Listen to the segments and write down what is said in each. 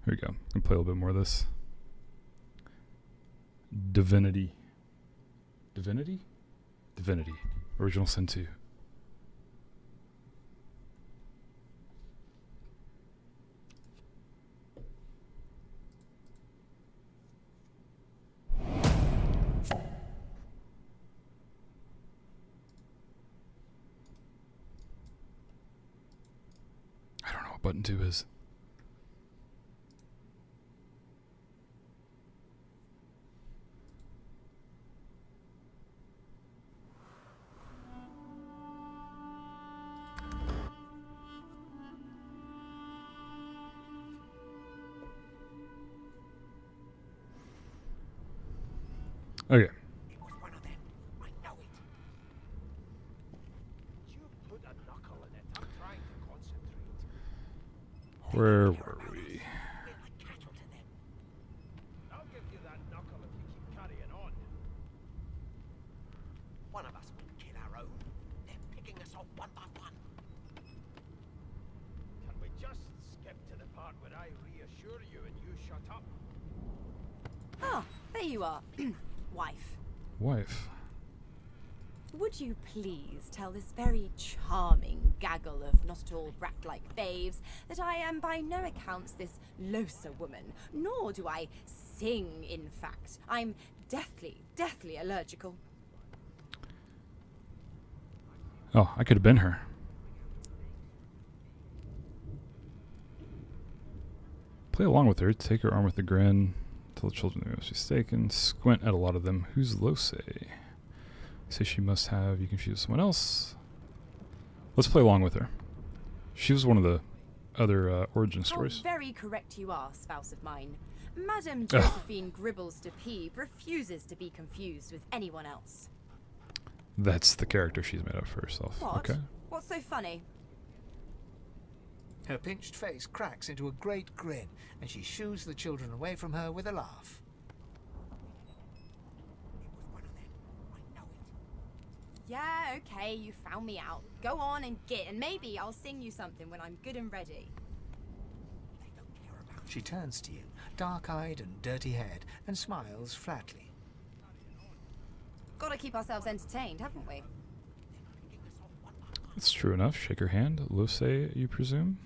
Here we go. I can play a little bit more of this. Divinity. Divinity? Divinity. Original Sin 2. I don't know what button 2 is. Okay. It was one of them. I know it. You put a knuckle in it. I'm trying to concentrate. Where were we? We're like cattle to them. I'll give you that knuckle if you keep carrying on. One of us will kill our own. They're picking us off one by one. Can we just skip to the part where I reassure you and you shut up? Ah, there you are. Wife. Wife. Would you please tell this very charming gaggle of not at all brat-like babes that I am by no accounts this Losa woman, nor do I sing, in fact. I'm deathly allergical. Oh, I could have been her. Play along with her. Take her arm with a grin. Tell the children they must be mistaken. Squint at a lot of them. Who's Lose? Say she must have you confused with someone else. Let's play along with her. She was one of the other origin stories. How very correct you are, spouse of mine. Madame Josephine Gribbles de Peeb refuses to be confused with anyone else. That's the character she's made up for herself. What? Okay. What's so funny? Her pinched face cracks into a great grin, and she shoos the children away from her with a laugh. It was one of them. I know it. Yeah, okay, you found me out. Go on and get, and maybe I'll sing you something when I'm good and ready. They don't care about She turns to you, dark-eyed and dirty-haired, and smiles flatly. Gotta keep ourselves entertained, haven't we? picking us off one by one. That's true enough. Shake her hand. Lose, you presume?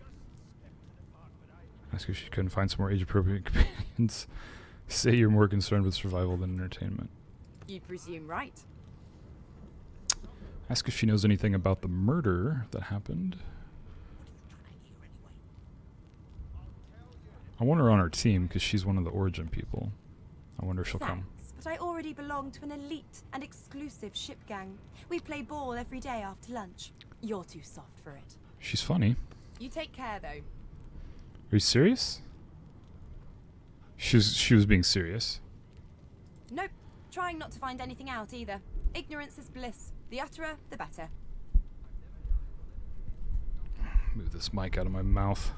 Ask if she couldn't find some more age-appropriate companions. Say you're more concerned with survival than entertainment. You presume right. Ask if she knows anything about the murder that happened. What are you trying to hear anyway? I want her on our team because she's one of the origin people. I wonder if she'll come. Thanks, but I already belong to an elite and exclusive ship gang. We play ball every day after lunch. You're too soft for it. She's funny. You take care, though. Are you serious? She was being serious. Nope. Trying not to find anything out either. Ignorance is bliss. The utterer, the better. Move this mic out of my mouth.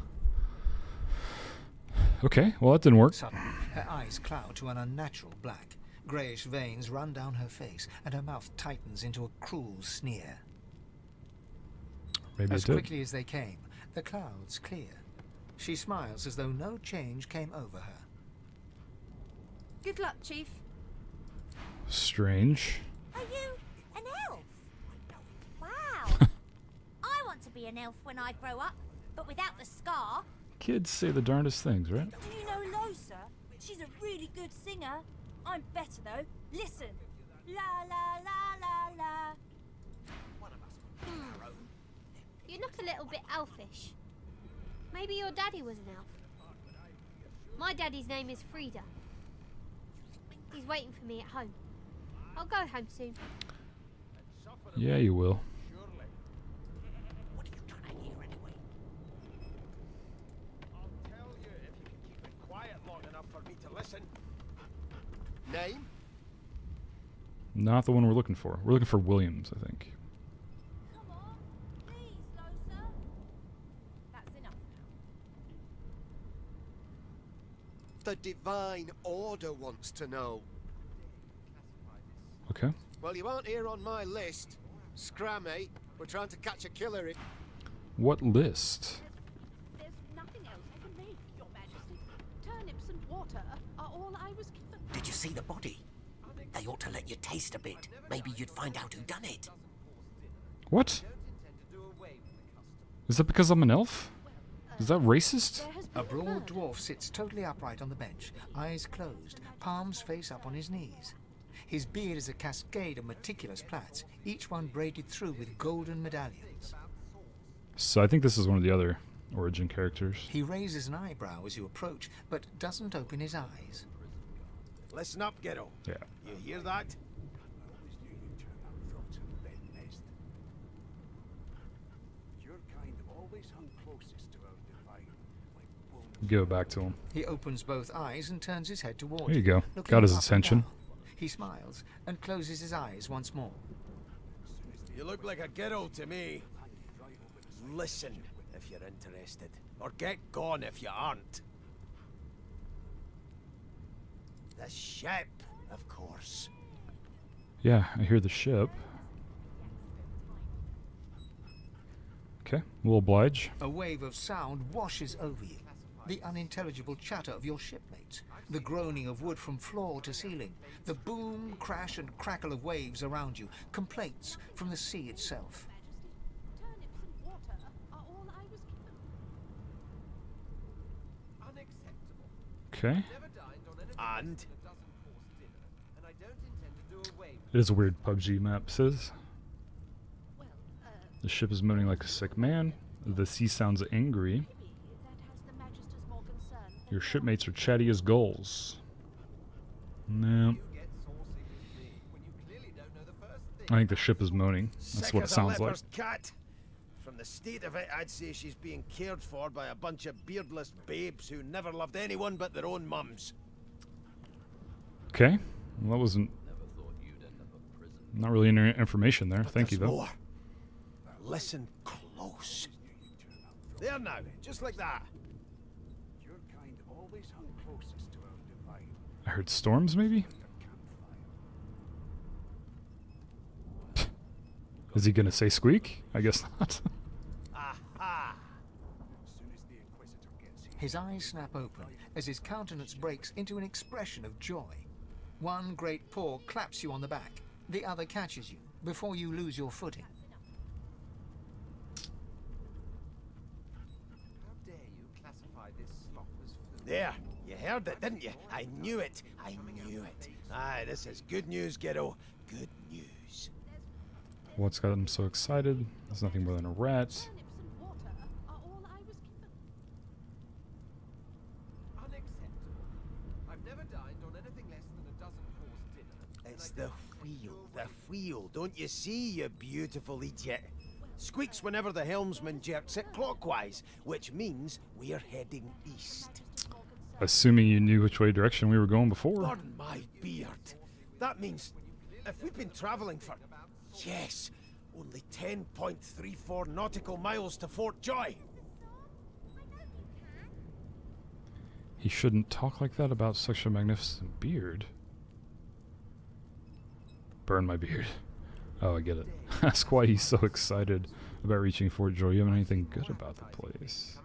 Okay, well that didn't work. Suddenly, her eyes cloud to an unnatural black. Greyish veins run down her face, and her mouth tightens into a cruel sneer. Maybe As it did. quickly as they came, the clouds clear. She smiles as though no change came over her. Good luck, Chief. Strange. Are you an elf? Wow. I want to be an elf when I grow up, but without the scar. Kids say the darndest things, right? Do you know Losa? She's a really good singer. I'm better though. Listen. La la la la la. One of us will kill our own. You look a little bit elfish. Maybe your daddy was an elf. My daddy's name is Frida. He's waiting for me at home. I'll go home soon. Yeah, you will. Surely. What are you trying to hear anyway? I'll tell you if you can keep it quiet long enough for me to listen. Name? Not the one we're looking for. We're looking for Williams, I think. Come on. Please, Losa. That's enough now. The Divine Order wants to know. Okay. Well, you aren't here on my list. Scrammy, we're trying to catch a killer in... What list? There's nothing else I can make, Your Majesty. water are all I was given. Did you see the body? They ought to let you taste a bit. Maybe you'd find out who done it. What? Is that because I'm an elf? Is that racist? There has A been broad murder. dwarf sits totally upright on the bench, eyes closed, palms face up on his knees. His beard is a cascade of meticulous plaits, each one braided through with golden medallions. So I think this is one of the other origin characters. He raises an eyebrow as you approach, but doesn't open his eyes. Listen up, Ghetto. Yeah. You hear that? Give it back to him. He opens both eyes and turns his head toward There you go. looking Got his up and attention. down. He smiles and closes his eyes once more. You look like a Ghetto to me. Listen if you're interested. Or get gone if you aren't. The ship, of course. Yeah, I hear the ship. Okay, we'll oblige. A wave of sound washes over you. The unintelligible chatter of your shipmates, the groaning of wood from floor to ceiling, the boom, crash and crackle of waves around you, complaints from the sea itself. Turnips and water are all I was given. Unacceptable. Okay. Never dined on anything and a dozen course dinner, and I don't intend to do away with It is a weird PUBG map, says. well, The ship is moaning like a sick man. The sea sounds angry. that has the Magisters more concerned. Your shipmates are chatty as gulls. No. Get saucy with me when you clearly don't know the first thing. I think the ship is moaning. That's Sick what it as a sounds like. leper's cat. From the state of it, I'd say she's being cared for by a bunch of beardless babes who never loved anyone but their own mums. Okay. Well, that wasn't... Not really any information there. Thank you, There's though. more. Listen close. There now, just like that. I heard storms, maybe? Is he gonna say squeak? I guess not. Aha! His eyes snap open as his countenance breaks into an expression of joy. One great paw claps you on the back, the other catches you before you lose your footing. How dare you classify this slop as food? There, you heard it, didn't you? I knew it. I knew it. Aye, this is good news, Ghetto. Good news. What's got him so excited? There's nothing more than a rat. Turnips and water are all I was given. Unacceptable. I've never dined on anything less than a dozen course dinner. It's the wheel, don't you see, you beautiful idiot? Squeaks whenever the helmsman jerks it clockwise, which means we're heading east. Assuming you knew which way direction we were going before. Pardon my beard. That means if we've been travelling for, yes, only 10.34 nautical miles to Fort Joy. He shouldn't talk like that about such a magnificent beard. Burn my beard. Oh, I get it. Ask why he's so excited about reaching Fort Joy. You have anything good about the place?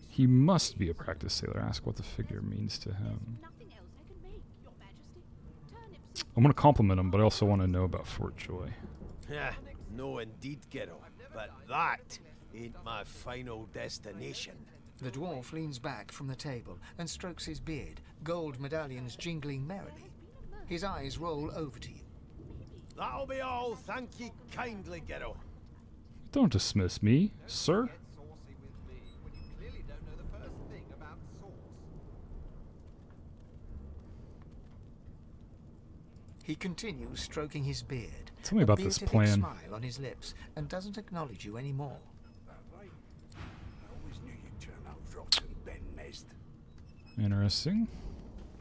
He must be a practiced sailor. Ask what the figure means to him. Nothing else I can make, Your Majesty. Turnips. I'm going to compliment him, but I also want to know about Fort Joy. Yeah, no indeed, Ghetto. But that ain't my final destination. The dwarf leans back from the table and strokes his beard, gold medallions jingling merrily. His eyes roll over to you. That'll be all. Thank ye kindly, Ghetto. Don't dismiss me, sir. Saucy with me when you clearly don't know the first thing about sauce. He continues stroking his beard. Tell me a about this beatific plan. smile on his lips, and doesn't acknowledge you anymore. Interesting.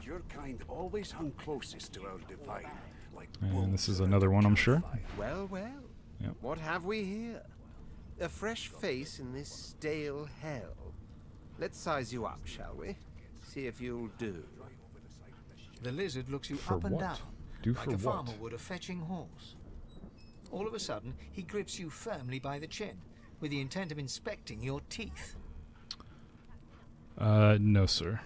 Your kind always hung closest to our divine, like And this is another one, I'm sure. Well, well. Yep. What have we here? A fresh face in this stale hell. Let's size you up, shall we? See if you'll do. The lizard looks you For up and what? down, Do like for a what? farmer would a fetching horse. All of a sudden, he grips you firmly by the chin, with the intent of inspecting your teeth. No, sir.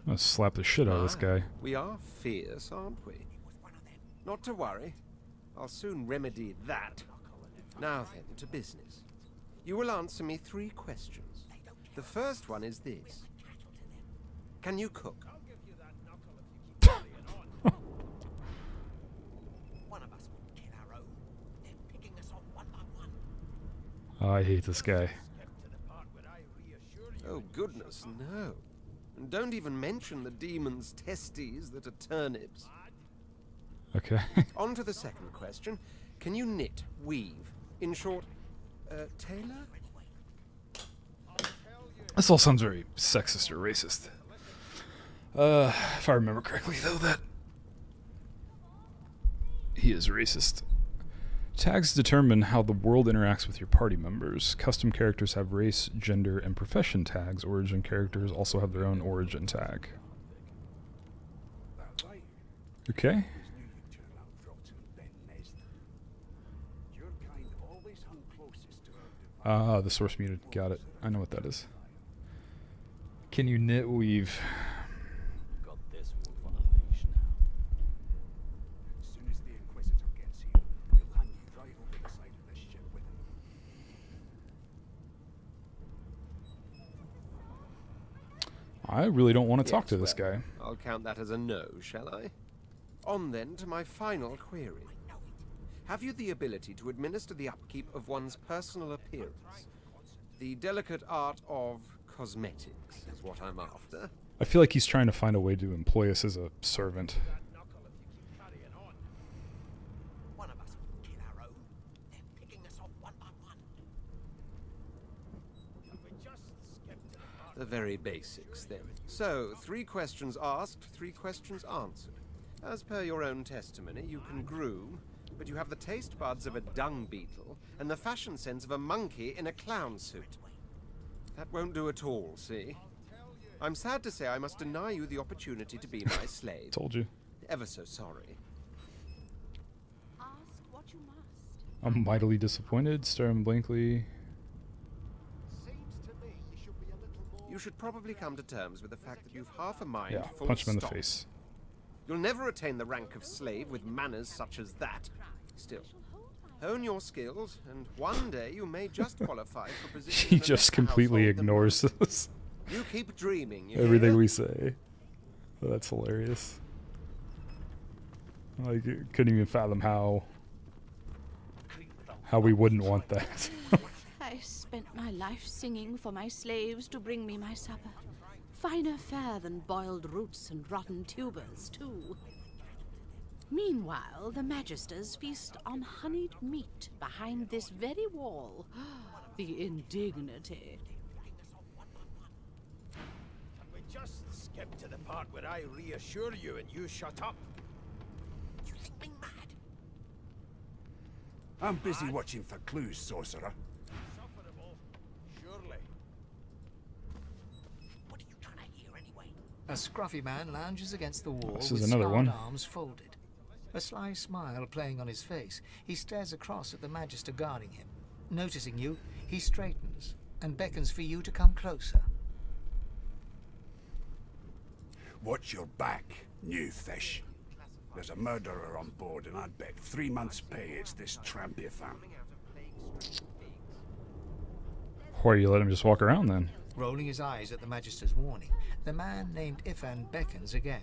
I'm gonna slap the shit out of this guy. We are fierce, aren't we? Not to worry. I'll soon remedy that. Now then, to business. You will answer me 3 questions. The first one is this. Can you cook? I hate this guy. Oh, goodness, no. And don't even mention the demon's testes that are turnips. Okay. On to the second question. Can you knit, weave? In short, tailor? This all sounds very sexist or racist. If I remember correctly, though, that he is racist. Tags determine how the world interacts with your party members. Custom characters have race, gender, and profession tags. Origin characters also have their own origin tag. Okay. Ah, the source muted. Got it. I know what that is. Can you knit weave? Got this wolf on a leash now. As soon as the Inquisitor gets here, we'll hang you right over the side of this ship with him. I really don't want to talk Yes, to this well, guy. I'll count that as a no, shall I? On then to my final query. Have you the ability to administer the upkeep of one's personal appearance? The delicate art of cosmetics is what I'm after. I feel like he's trying to find a way to employ us as a servant. One of us will kill our own. They're picking us off one by one. The very basics, then. So, 3 questions asked, 3 questions answered. As per your own testimony, you can groom, but you have the taste buds of a dung beetle and the fashion sense of a monkey in a clown suit. That won't do at all, see? I'm sad to say I must deny you the opportunity to be my slave. Told you. Ever so sorry. Ask what you must. I'm mightily disappointed. Stare him blankly. You should probably come to terms with the fact that you've half a mind Yeah, full punch him in the stop. face. You'll never attain the rank of slave with manners such as that. Still, hone your skills, and one day you may just qualify for position. He in the just next completely household that ignores will- us. You keep dreaming. You Everything hear? we say. Oh, that's hilarious. Like, couldn't even fathom how we wouldn't want that. I spent my life singing for my slaves to bring me my supper. Finer fare than boiled roots and rotten tubers, too. Meanwhile, the Magisters feast on honeyed meat behind this very wall. The indignity. Can we just skip to the part where I reassure you and you shut up? You think me mad? I'm busy watching for clues, sorcerer. Insufferable. Surely. What are you trying to hear anyway? A scruffy man lounges against the wall This with is another scarred one. arms folded. A sly smile playing on his face, he stares across at the Magister guarding him. Noticing you, he straightens and beckons for you to come closer. Watch your back, new fish. There's a murderer on board, and I'd bet 3 months' pay it's this tramp you found. Why you let him just walk around then? Rolling his eyes at the Magister's warning, the man named Ifan beckons again.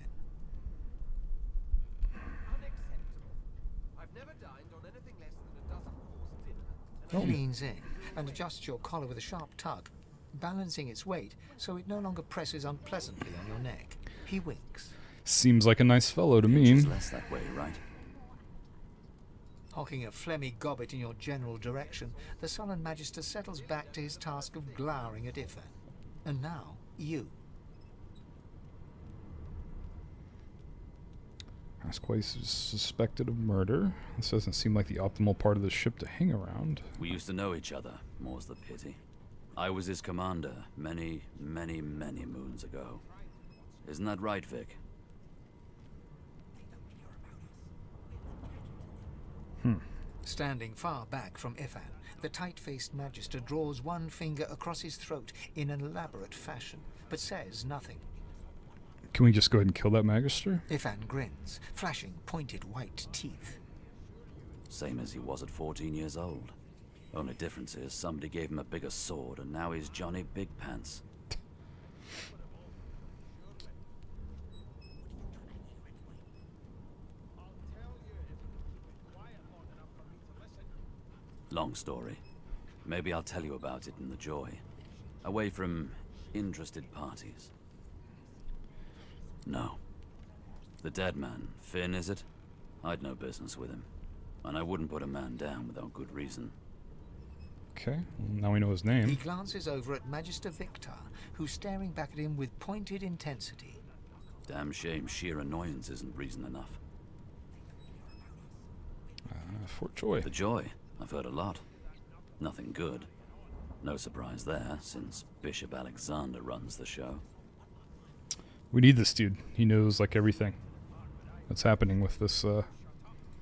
I've never dined on anything less than a dozen-course dinner. He leans in and adjusts your collar with a sharp tug, balancing its weight so it no longer presses unpleasantly on your neck. He winks. Seems like a nice fellow to me. less that way, right? Hocking a phlegmy gobbet in your general direction, the sullen Magister settles back to his task of glowering at Ifan. And now, you. Ask why he's suspected of murder. This doesn't seem like the optimal part of the ship to hang around. We used to know each other, more's the pity. I was his commander many, many, many moons ago. Isn't that right, Vic? Standing far back from Ifan, the tight-faced Magister draws one finger across his throat in an elaborate fashion, but says nothing. Can we just go ahead and kill that Magister? Ifan grins, flashing pointed white teeth. Same as he was at 14 years old. Only difference is somebody gave him a bigger sword and now he's Johnny Big Pants. Long story. Maybe I'll tell you about it in the Joy. Away from interested parties. No. The dead man, Finn, is it? I'd no business with him. And I wouldn't put a man down without good reason. Okay, well, now we know his name. He glances over at Magister Victor, who's staring back at him with pointed intensity. Damn shame sheer annoyance isn't reason enough. Fort Joy. The Joy. I've heard a lot. Nothing good. No surprise there, since Bishop Alexander runs the show. We need this dude. He knows, like, everything that's happening with this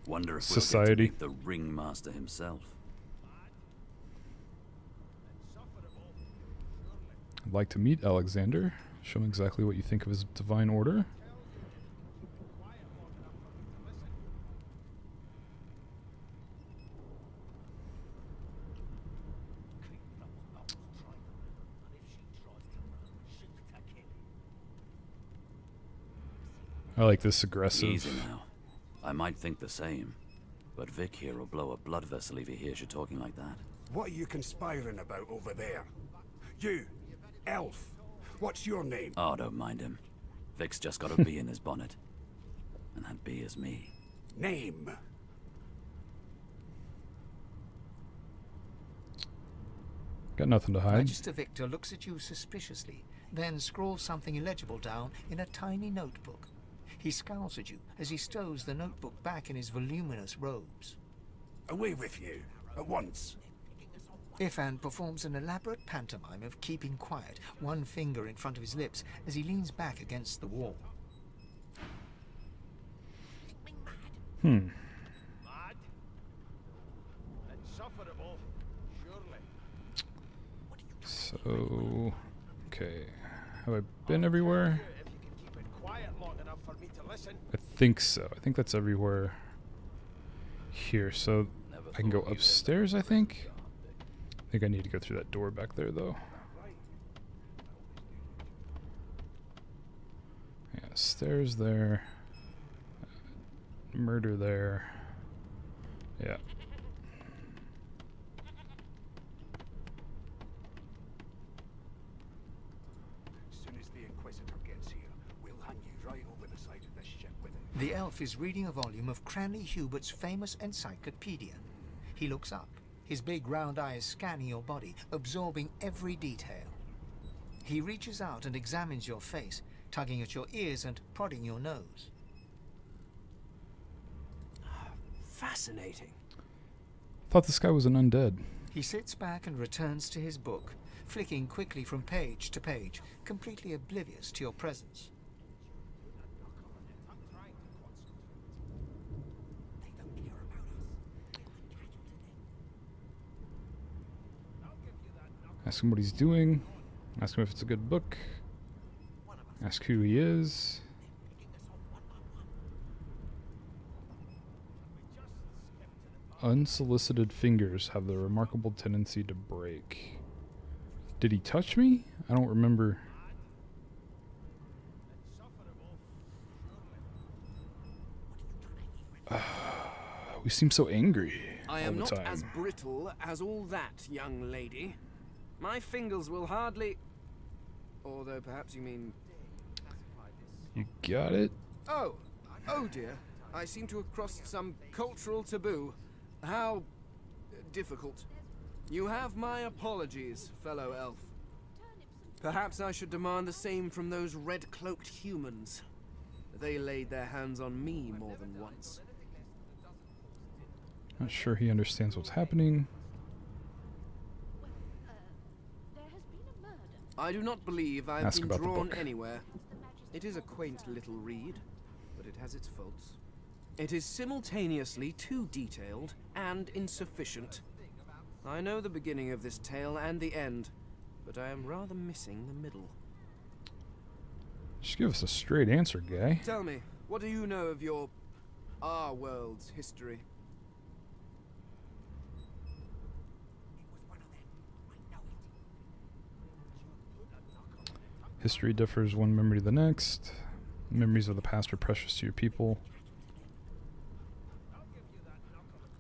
Wonder if society. We'll get to meet the ringmaster himself. I'd like to meet Alexander. Show him exactly what you think of his divine order. I like this aggressive. Easy now. I might think the same, but Vic here will blow a blood vessel if he hears you talking like that. What are you conspiring about over there? You, elf. What's your name? Oh, don't mind him. Vic's just got a bee in his bonnet. And that bee is me. Name. Got nothing to hide. Magister Victor looks at you suspiciously, then scrawls something illegible down in a tiny notebook. He scowls at you as he stows the notebook back in his voluminous robes. Away with you, at once. Ifan performs an elaborate pantomime of keeping quiet, one finger in front of his lips as he leans back against the wall. Hmm. So, okay. Have I been everywhere? I think so. I think that's everywhere here. So I can go upstairs, I think. I think I need to go through that door back there, though. Yeah, stairs there. Murder there. Yeah. The elf is reading a volume of Cranley Hubert's famous encyclopedia. He looks up, his big round eyes scanning your body, absorbing every detail. He reaches out and examines your face, tugging at your ears and prodding your nose. Fascinating. Thought this guy was an undead. He sits back and returns to his book, flicking quickly from page to page, completely oblivious to your presence. Ask him what he's doing. Ask him if it's a good book. Ask who he is. Unsolicited fingers have the remarkable tendency to break. Did he touch me? I don't remember. We seem so angry I all am the not time. as brittle as all that, young lady. My fingers will hardly... Although perhaps you mean... You got it? Oh dear. I seem to have crossed some cultural taboo. How difficult. You have my apologies, fellow elf. Perhaps I should demand the same from those red-cloaked humans. They laid their hands on me more than once. Not sure he understands what's happening. I do not believe I have Ask been about the drawn book. anywhere. It is a quaint little read, but it has its faults. It is simultaneously too detailed and insufficient. I know the beginning of this tale and the end, but I am rather missing the middle. Just give us a straight answer, guy. Tell me, what do you know of our world's history? History differs one memory to the next. Memories of the past are precious to your people.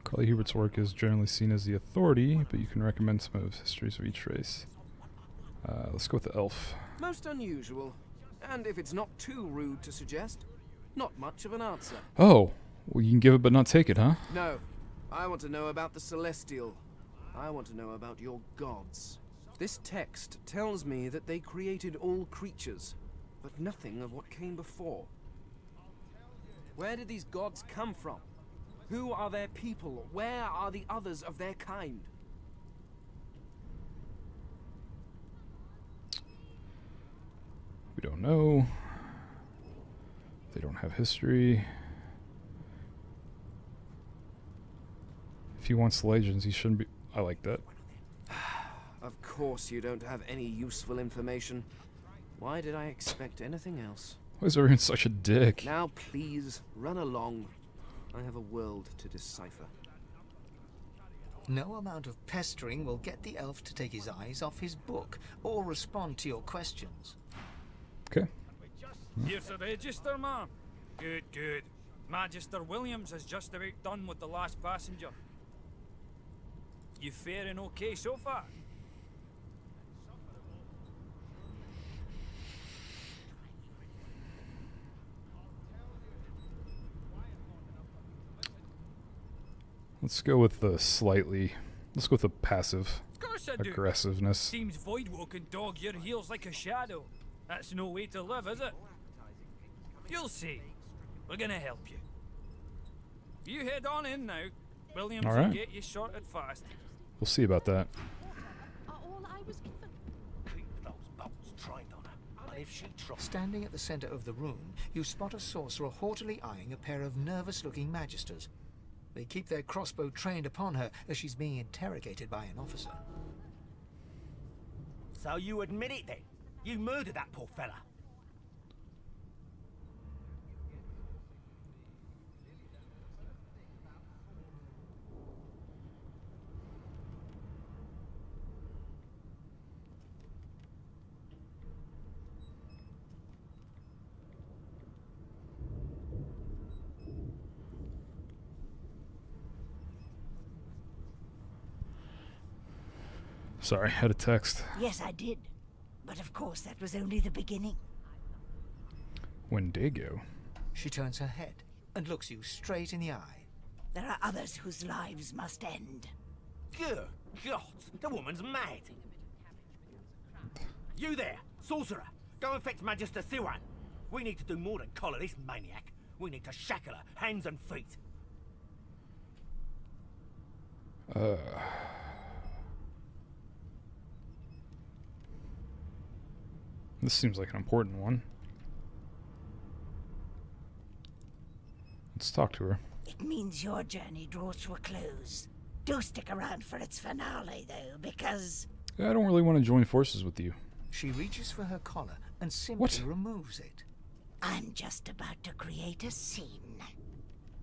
Carly Hubert's work is generally seen as the authority, but you can recommend some of the histories of each race. Let's go with the elf. Most unusual. And if it's not too rude to suggest, not much of an answer. Oh, well, you can give it but not take it, huh? No. I want to know about the Celestial. I want to know about your gods. This text tells me that they created all creatures, but nothing of what came before. Where did these gods come from? Who are their people? Where are the others of their kind? We don't know. They don't have history. If he wants legends, he shouldn't be... I like that. Of course you don't have any useful information. Why did I expect anything else? Why is everyone such a dick? Now please, run along. I have a world to decipher. No amount of pestering will get the elf to take his eyes off his book or respond to your questions. Okay. Here's the register, ma'am. Good, good. Magister Williams has just about done with the last passenger. You faring okay so far? Let's go with the slightly... Let's go with the passive Of course I do. aggressiveness. Seems void can dog your heels like a shadow. That's no way to live, is it? You'll see. We're gonna help you. You head on in now. Williams All will right. get you sorted fast. We'll see about that. All I was given. Keep those bolts trained on her. And if she tries... Standing at the center of the room, you spot a sorcerer haughtily eyeing a pair of nervous-looking magisters. They keep their crossbow trained upon her as she's being interrogated by an officer. So you admit it then? You murdered that poor fella? Sorry, I had a text. Yes, I did. But of course, that was only the beginning. Wendigo. She turns her head and looks you straight in the eye. There are others whose lives must end. Good God, the woman's mad. You there, sorcerer, go and fetch Magister Siwan. We need to do more than collar this maniac. We need to shackle her, hands and feet. This seems like an important one. Let's talk to her. It means your journey draws to a close. Do stick around for its finale, though, because... I don't really want to join forces with you. She reaches for her collar and simply removes it. I'm just about to create a scene.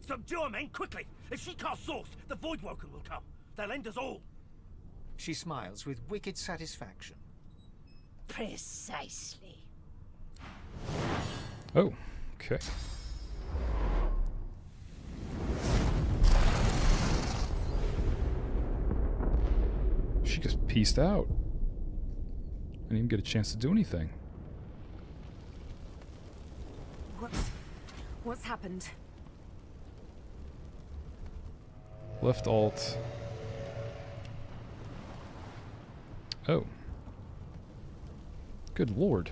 Subdue her, men, quickly! If she casts source, the Voidwoken will come. They'll end us all. She smiles with wicked satisfaction. Precisely. Oh, okay. She just pieced out. I didn't even get a chance to do anything. What's happened? Left alt. Oh. Good lord.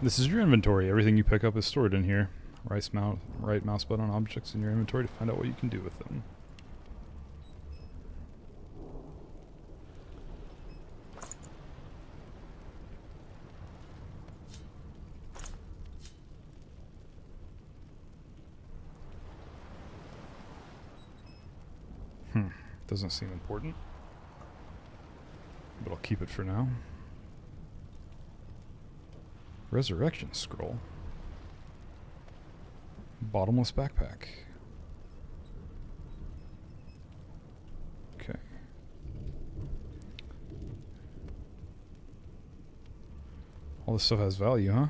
This is your inventory. Everything you pick up is stored in here. Right mouse button on objects in your inventory to find out what you can do with them. Doesn't seem important, but I'll keep it for now. Resurrection scroll. Bottomless backpack. Okay. All this stuff has value, huh?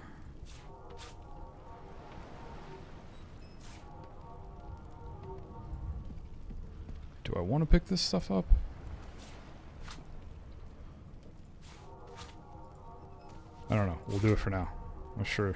Do I want to pick this stuff up? I don't know. We'll do it for now. I'm sure.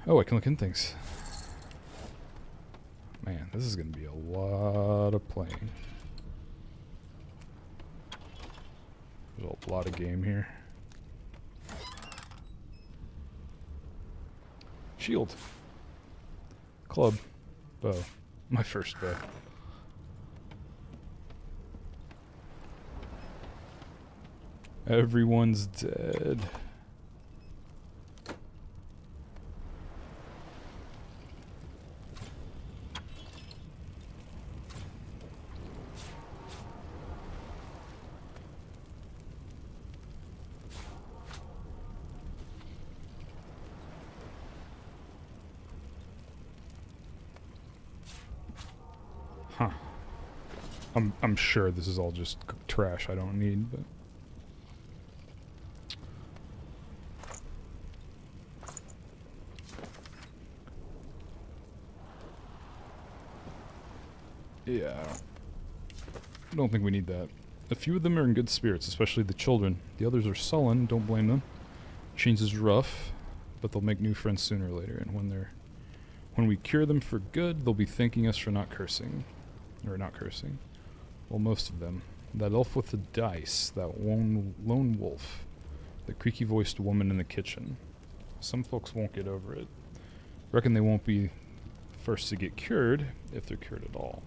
Oh, I can look in things. Man, this is going to be a lot of playing. There's a lot of game here. Shield. Club. Bow. My first bow. Everyone's dead. Huh. I'm sure this is all just trash I don't need, but yeah, I don't think we need that. A few of them are in good spirits, especially the children. The others are sullen, don't blame them. Change is rough, but they'll make new friends sooner or later, and when we cure them for good, they'll be thanking us for not cursing. Or not cursing. Well, most of them. That elf with the dice, that lone wolf, the creaky-voiced woman in the kitchen. Some folks won't get over it. Reckon they won't be first to get cured, if they're cured at all.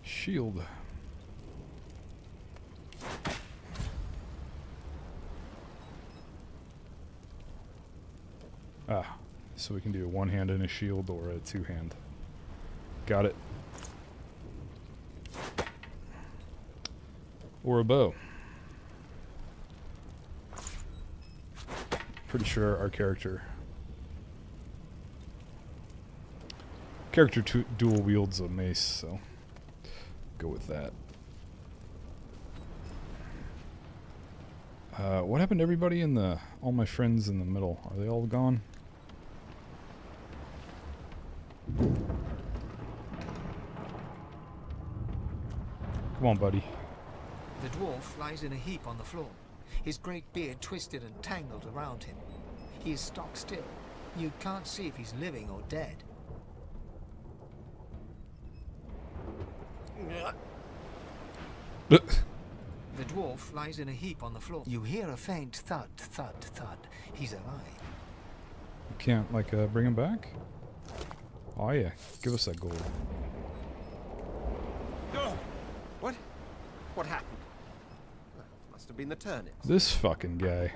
Shield. Ah, so we can do a one-hand and a shield or a two-hand. Got it. Or a bow. Pretty sure our character dual wields a mace, so go with that. What happened to everybody in all my friends in the middle? Are they all gone? Come on, buddy. The dwarf lies in a heap on the floor, his great beard twisted and tangled around him. He is stock still. You can't see if he's living or dead. The dwarf lies in a heap on the floor. You hear a faint thud, thud, thud. He's alive. You can't, like, bring him back? Oh, yeah. Give us that gold. What happened? Must have been the turnips. This fucking guy.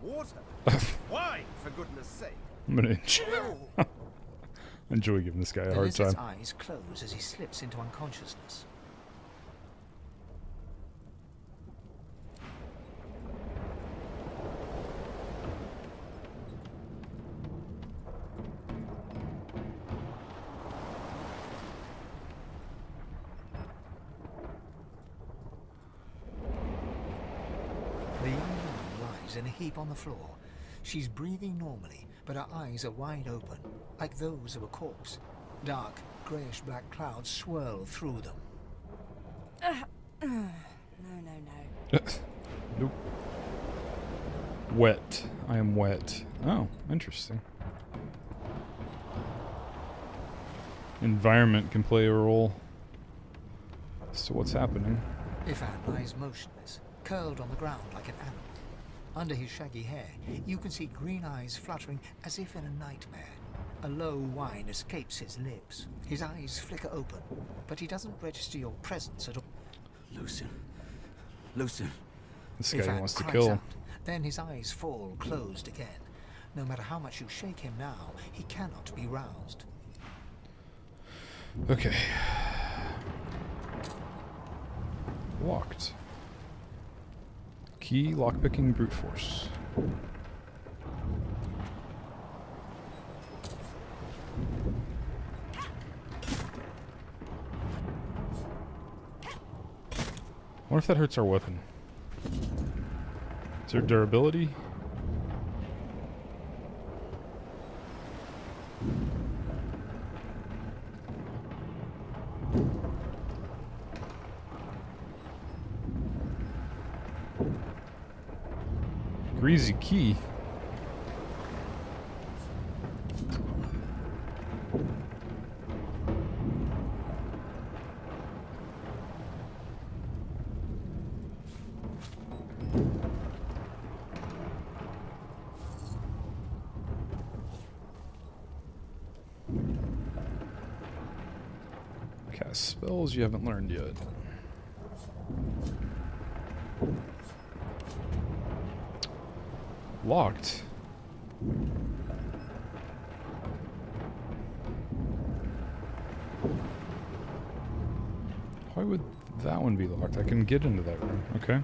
Water? Why, for goodness sake? I'm gonna enjoy giving this guy a hard time. His eyes close as he slips into unconsciousness. bodies in a heap on the floor. She's breathing normally, but her eyes are wide open, like those of a corpse. Dark, greyish-black clouds swirl through them. No. Nope. Wet. I am wet. Oh, interesting. Environment can play a role as to what's happening. Ifan lies motionless, curled on the ground like an animal. Under his shaggy hair, you can see green eyes fluttering as if in a nightmare. A low whine escapes his lips. His eyes flicker open, but he doesn't register your presence at all. Lucien. Lucien. This guy Ifan wants to cries kill. out. Then his eyes fall closed again. No matter how much you shake him now, he cannot be roused. Okay. Locked. Key, lockpicking, brute force. I wonder if that hurts our weapon. Is there durability? Greasy key. Cast spells you haven't learned yet. Locked. Why would that one be locked? I can get into that room. Okay.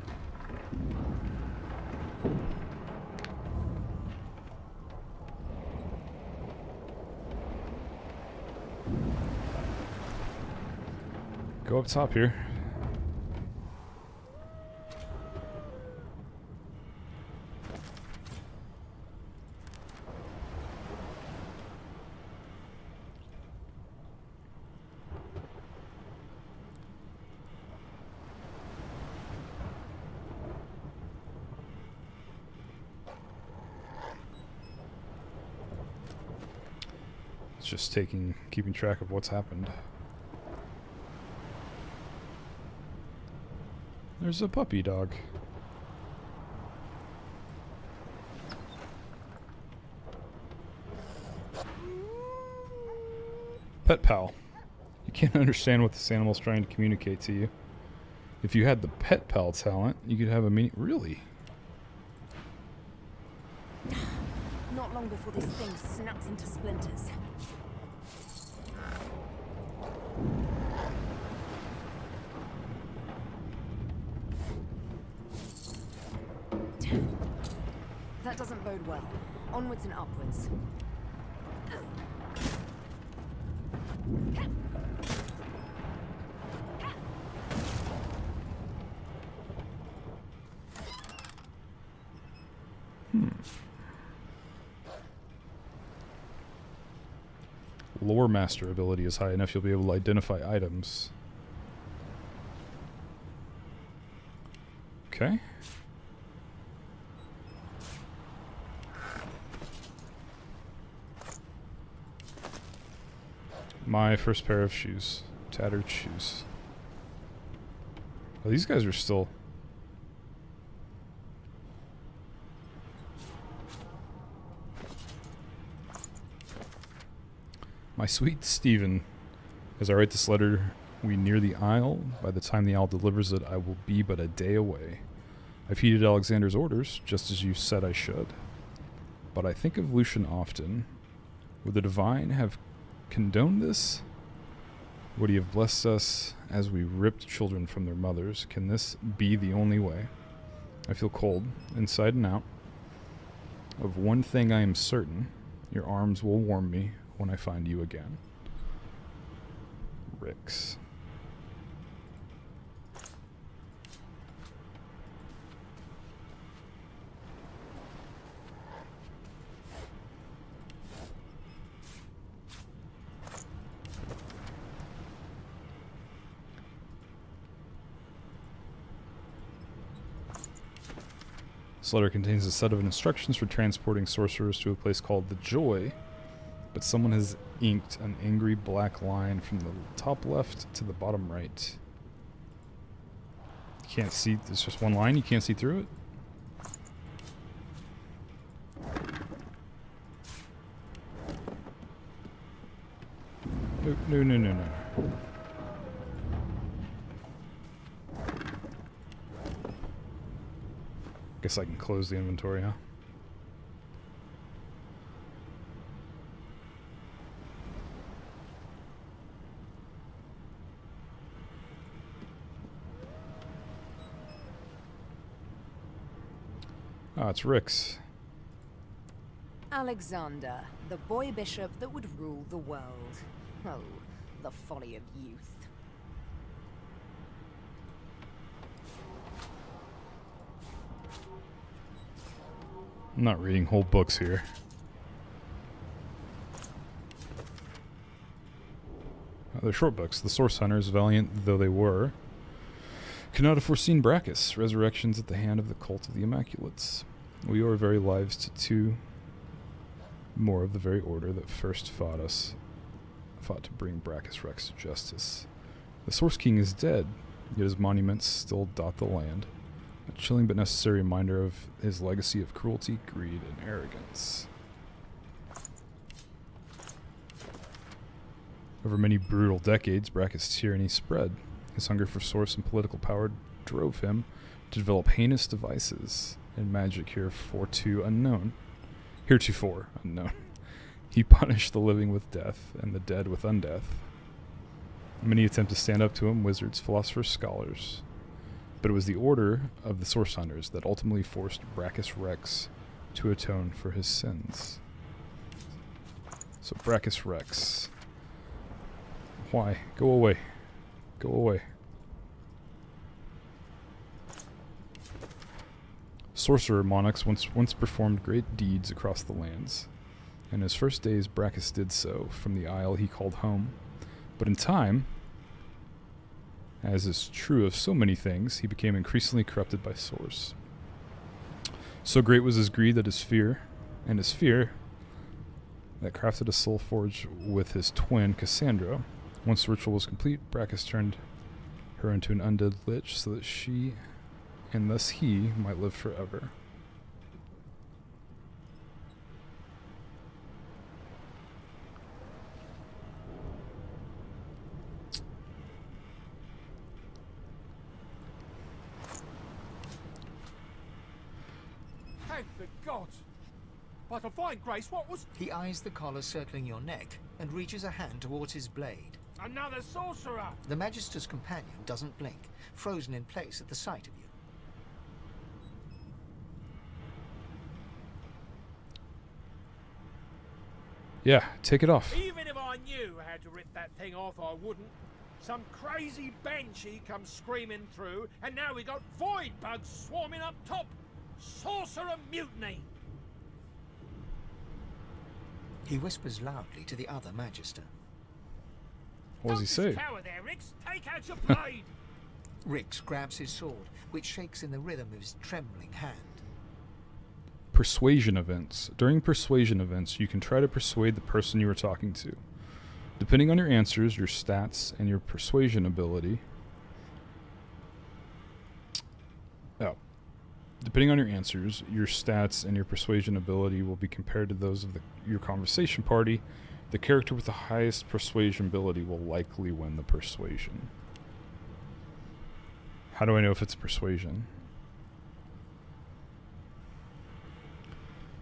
Go up top here. It's just keeping track of what's happened. There's a puppy dog. Pet pal. You can't understand what this animal's trying to communicate to you. If you had the pet pal talent, you could have a mini. Really? Not long before this thing snaps into splinters. That doesn't bode well. Onwards and upwards. Lore master ability is high enough, you'll be able to identify items. Okay. My first pair of shoes. Tattered shoes. Oh, these guys are still... My sweet Stephen, as I write this letter, we near the isle. By the time the owl delivers it, I will be but a day away. I've heeded Alexander's orders, just as you said I should. But I think of Lucian often. Would the divine have condoned this? Would he have blessed us as we ripped children from their mothers? Can this be the only way? I feel cold, inside and out. Of one thing I am certain, your arms will warm me when I find you again. Ricks. letter contains a set of instructions for transporting sorcerers to a place called the Joy, but someone has inked an angry black line from the top left to the bottom right. You can't see, there's just one line, you can't see through it? No, no, no, no, no. Guess I can close the inventory, huh? Ah, it's Rick's. Alexander, the boy bishop that would rule the world. Oh, the folly of youth. I'm not reading whole books here. They're short books. The Source Hunters, valiant though they were, could not have foreseen Brachus, resurrections at the hand of the cult of the Immaculates. We owe our very lives to two more of the very order that first fought to bring Brachus Rex to justice. The Source King is dead, yet his monuments still dot the land. A chilling but necessary reminder of his legacy of cruelty, greed, and arrogance. Over many brutal decades, Brachus' tyranny spread. His hunger for source and political power drove him to develop heinous devices and magic heretofore unknown. He punished the living with death and the dead with undeath. Many attempt to stand up to him, wizards, philosophers, scholars. But it was the order of the Source Hunters that ultimately forced Brachus Rex to atone for his sins. So Brachus Rex. Why? Go away. Go away. Sorcerer monarchs once performed great deeds across the lands. In his first days, Brachus did so from the isle he called home. But in time, as is true of so many things, he became increasingly corrupted by Source. So great was his greed that his fear that crafted a soul forge with his twin, Cassandra. Once the ritual was complete, Brachus turned her into an undead lich so that she, and thus he, might live forever. Thank the gods! By divine grace, what was... He eyes the collar circling your neck and reaches a hand towards his blade. Another sorcerer! The Magister's companion doesn't blink, frozen in place at the sight of you. Yeah, take it off. Even if I knew how to rip that thing off, I wouldn't. Some crazy banshee comes screaming through, and now we got void bugs swarming up top. Sorcerer mutiny! He whispers loudly to the other Magister. What does he say? Cower there, Rix. Take out your blade! Rix grabs his sword, which shakes in the rhythm of his trembling hand. Persuasion events. During persuasion events, you can try to persuade the person you are talking to. Depending on your answers, your stats, and your persuasion ability. Depending on your answers, your stats and your persuasion ability will be compared to those of your conversation party. The character with the highest persuasion ability will likely win the persuasion. How do I know if it's persuasion?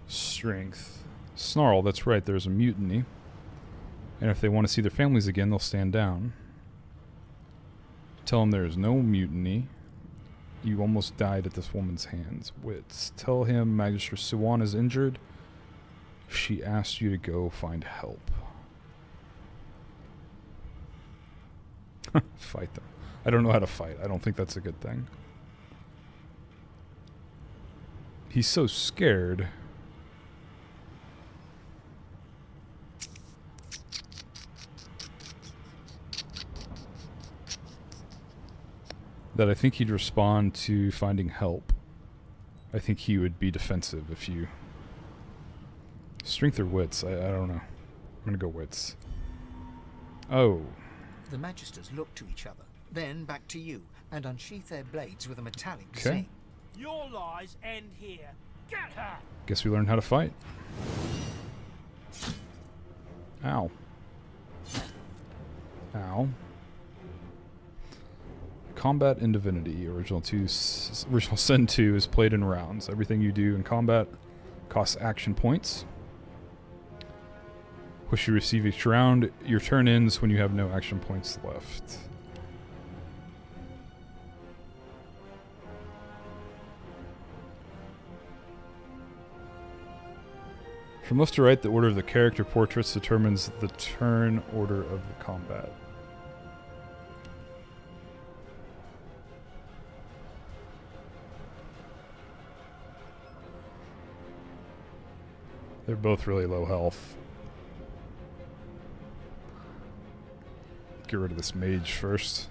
Strength. Snarl, that's right, there's a mutiny. And if they want to see their families again, they'll stand down. Tell them there is no mutiny. You almost died at this woman's hands. Wits. Tell him Magistrate Suwan is injured. She asked you to go find help. Fight them. I don't know how to fight. I don't think that's a good thing. He's so scared. That I think he'd respond to finding help. I think he would be defensive if you... Strength or wits? I don't know. I'm gonna go wits. Oh. The Magisters look to each other, then back to you, and unsheath their blades with a metallic Okay. zing. Your lies end here. Get her! Guess we learned how to fight. Ow. Ow. Combat in Divinity. Original Sin 2 is played in rounds. Everything you do in combat costs action points, which you receive each round. Your turn ends when you have no action points left. From left to right, the order of the character portraits determines the turn order of the combat. They're both really low health. Get rid of this mage first.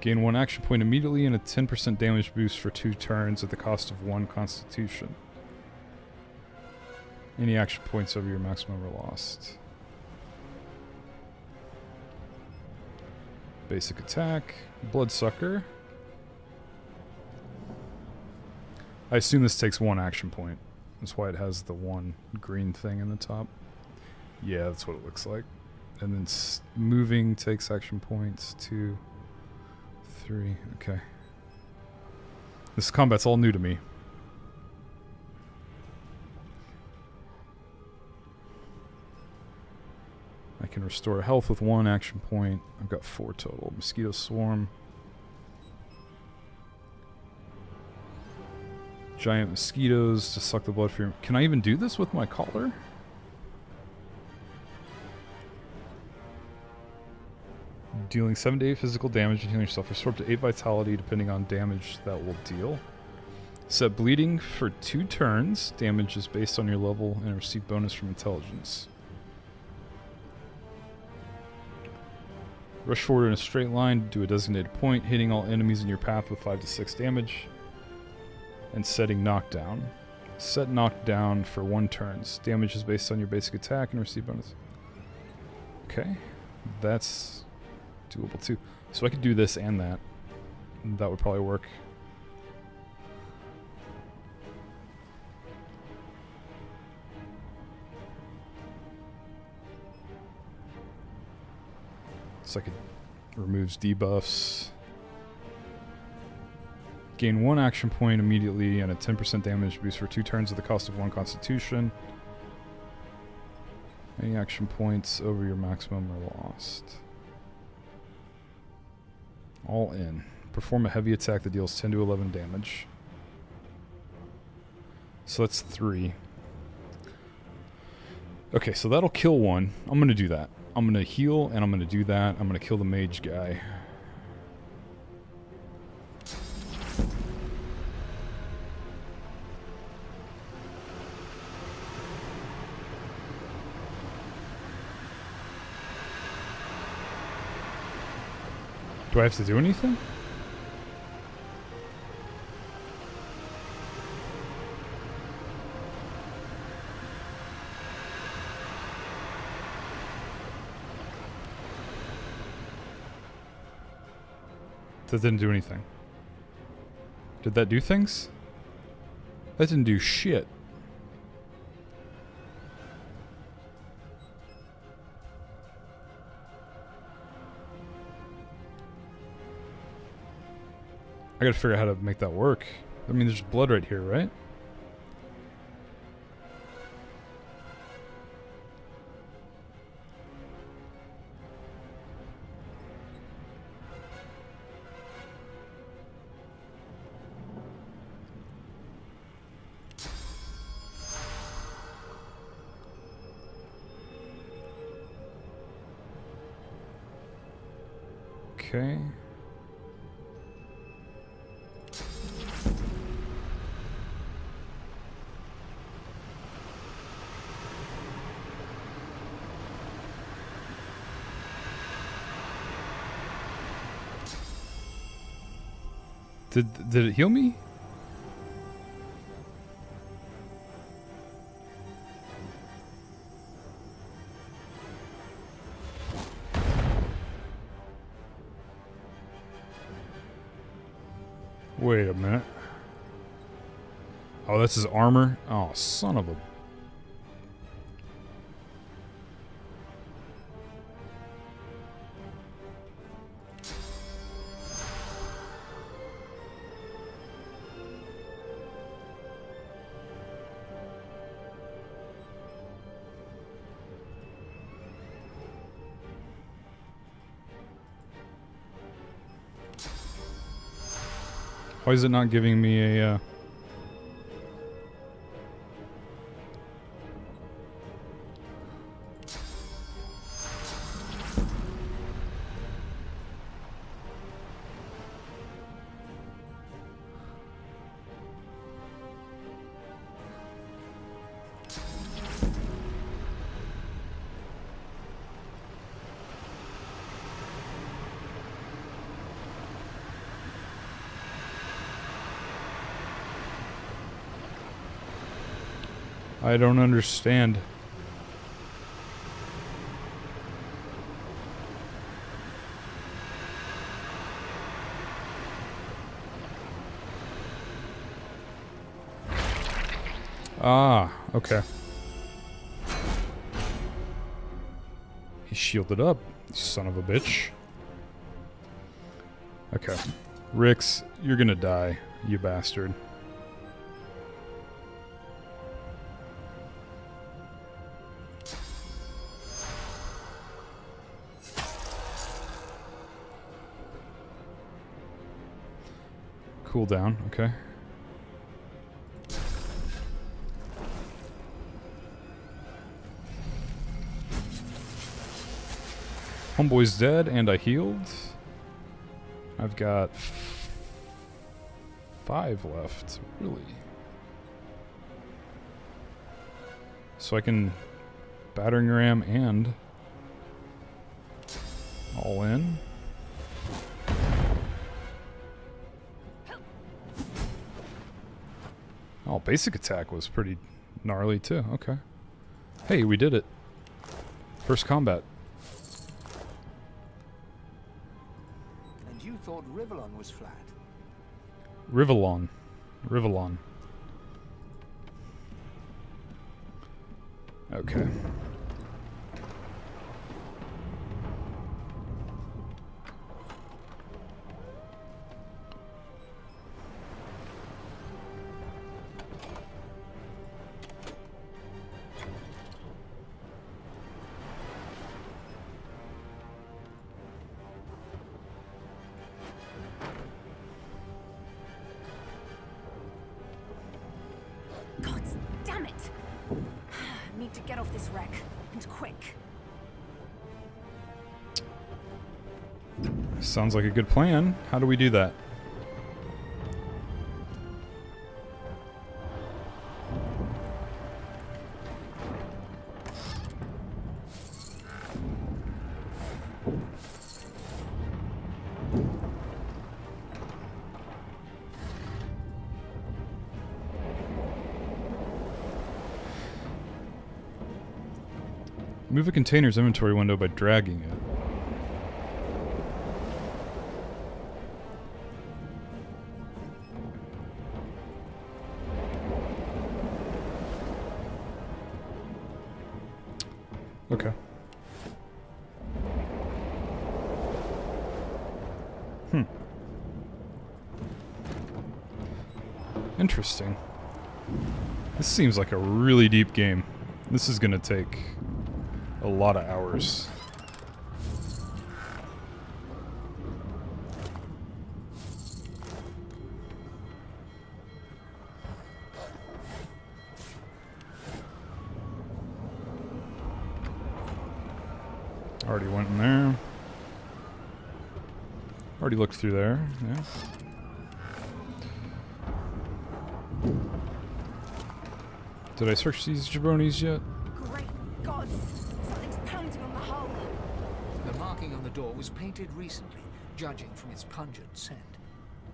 Gain 1 action point immediately and a 10% damage boost for 2 turns at the cost of 1 constitution. Any action points over your maximum are lost. Basic attack. Bloodsucker. I assume this takes 1 action point. That's why it has the 1 green thing in the top. Yeah, that's what it looks like. And then moving takes action points. 2, 3. Okay. This combat's all new to me. I can restore health with 1 action point. I've got 4 total. Mosquito Swarm. Giant mosquitoes to suck the blood from your... Can I even do this with my collar? Dealing 7 to 8 physical damage and healing yourself. Restore up to 8 vitality depending on damage that will deal. Set bleeding for 2 turns. Damage is based on your level and receive bonus from intelligence. Rush forward in a straight line to a designated point, hitting all enemies in your path with 5 to 6 damage. And setting knockdown. Set knockdown for 1 turn. Damage is based on your basic attack and receive bonus. Okay. That's doable too. So I could do this and that. That would probably work. So I could removes debuffs. Gain 1 action point immediately and a 10% damage boost for 2 turns at the cost of 1 constitution. Any action points over your maximum are lost. All in. Perform a heavy attack that deals 10 to 11 damage. So that's 3. Okay, so that'll kill 1. I'm going to do that. I'm going to heal and I'm going to do that. I'm going to kill the mage guy. Do I have to do anything? That didn't do anything. Did that do things? That didn't do shit. I gotta figure out how to make that work. I mean, there's blood right here, right? Okay. Did it heal me? Wait a minute. Oh, that's his armor? Oh, son of a... Why is it not giving me a... I don't understand. Ah, okay. He shielded up, you son of a bitch. Okay. Rix, you're gonna die, you bastard. Cool down, okay. Homeboy's dead and I healed. I've got 5 left, really. So I can battering ram and all in. Oh, basic attack was pretty gnarly too. Okay. Hey, we did it. First combat. And you thought Rivellon was flat? Rivellon. Rivellon. Okay. God damn it! Need to get off this wreck, and quick. Sounds like a good plan. How do we do that? Move a container's inventory window by dragging it. Okay. Interesting. This seems like a really deep game. This is gonna take a lot of hours. Already went in there. Already looked through there, yeah. Did I search these jabronis yet? Great gods! Something's pounding on the hull. The marking on the door was painted recently, judging from its pungent scent.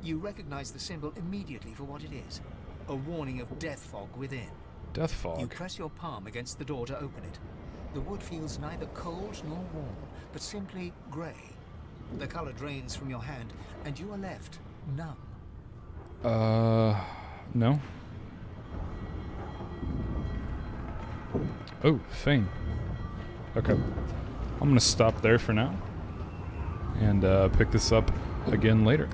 You recognize the symbol immediately for what it is. A warning of death fog within. Death fog? You press your palm against the door to open it. The wood feels neither cold nor warm, but simply grey. The color drains from your hand, and you are left numb. No. Oh, Fane. Okay. I'm gonna stop there for now and pick this up again later.